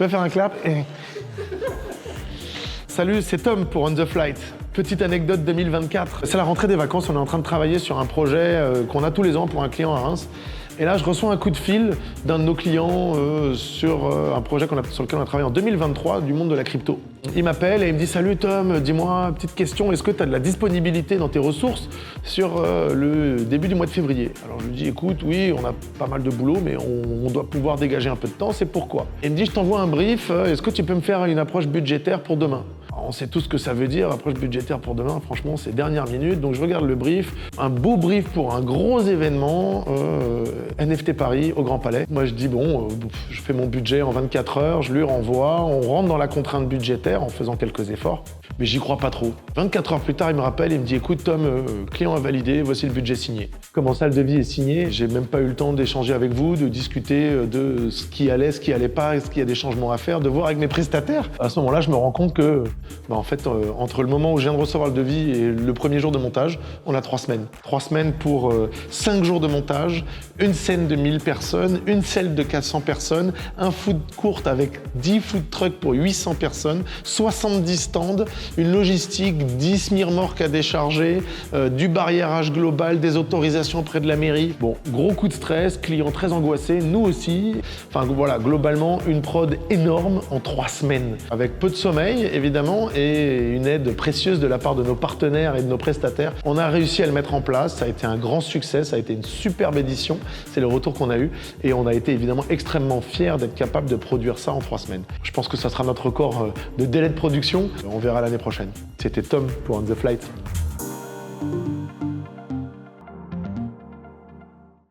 peux faire un clap? Salut, c'est Tom pour On The Flight. Petite anecdote 2024. C'est la rentrée des vacances, on est en train de travailler sur un projet qu'on a tous les ans pour un client à Reims. Et là, je reçois un coup de fil d'un de nos clients sur un projet sur lequel on a travaillé en 2023 du monde de la crypto. Il m'appelle et il me dit « Salut Tom, dis-moi, petite question, est-ce que tu as de la disponibilité dans tes ressources sur le début du mois de février ?» Alors je lui dis « Écoute, oui, on a pas mal de boulot, mais on doit pouvoir dégager un peu de temps, c'est pourquoi ?» Il me dit « Je t'envoie un brief, est-ce que tu peux me faire une approche budgétaire pour demain ?» On sait tout ce que ça veut dire, approche budgétaire pour demain, franchement, c'est dernière minute. Donc je regarde le brief, un beau brief pour un gros événement, NFT Paris au Grand Palais. Moi je dis bon, je fais mon budget en 24 heures, je lui renvoie, on rentre dans la contrainte budgétaire en faisant quelques efforts. Mais j'y crois pas trop. 24 heures plus tard, il me rappelle et me dit « Écoute Tom, client a validé, voici le budget signé. » Comment ça, le devis est signé? J'ai même pas eu le temps d'échanger avec vous, de discuter de ce qui allait, ce qui allait pas, est-ce qu'il y a des changements à faire, de voir avec mes prestataires. À ce moment-là, je me rends compte que, en fait, entre le moment où je viens de recevoir le devis et le premier jour de montage, on a 3 semaines. 3 semaines pour 5 jours de montage, une scène de 1000 personnes, une selle de 400 personnes, un food court avec 10 food trucks pour 800 personnes, 70 stands, une logistique, 10 remorques à décharger, du barriérage global, des autorisations auprès de la mairie. Bon, gros coup de stress, client très angoissé, nous aussi. Enfin voilà, globalement, une prod énorme en 3 semaines. Avec peu de sommeil, évidemment, et une aide précieuse de la part de nos partenaires et de nos prestataires. On a réussi à le mettre en place, ça a été un grand succès, ça a été une superbe édition, c'est le retour qu'on a eu, et on a été évidemment extrêmement fiers d'être capable de produire ça en 3 semaines. Je pense que ça sera notre record de délai de production, on verra l'année prochaine. C'était Tom pour On The Flight.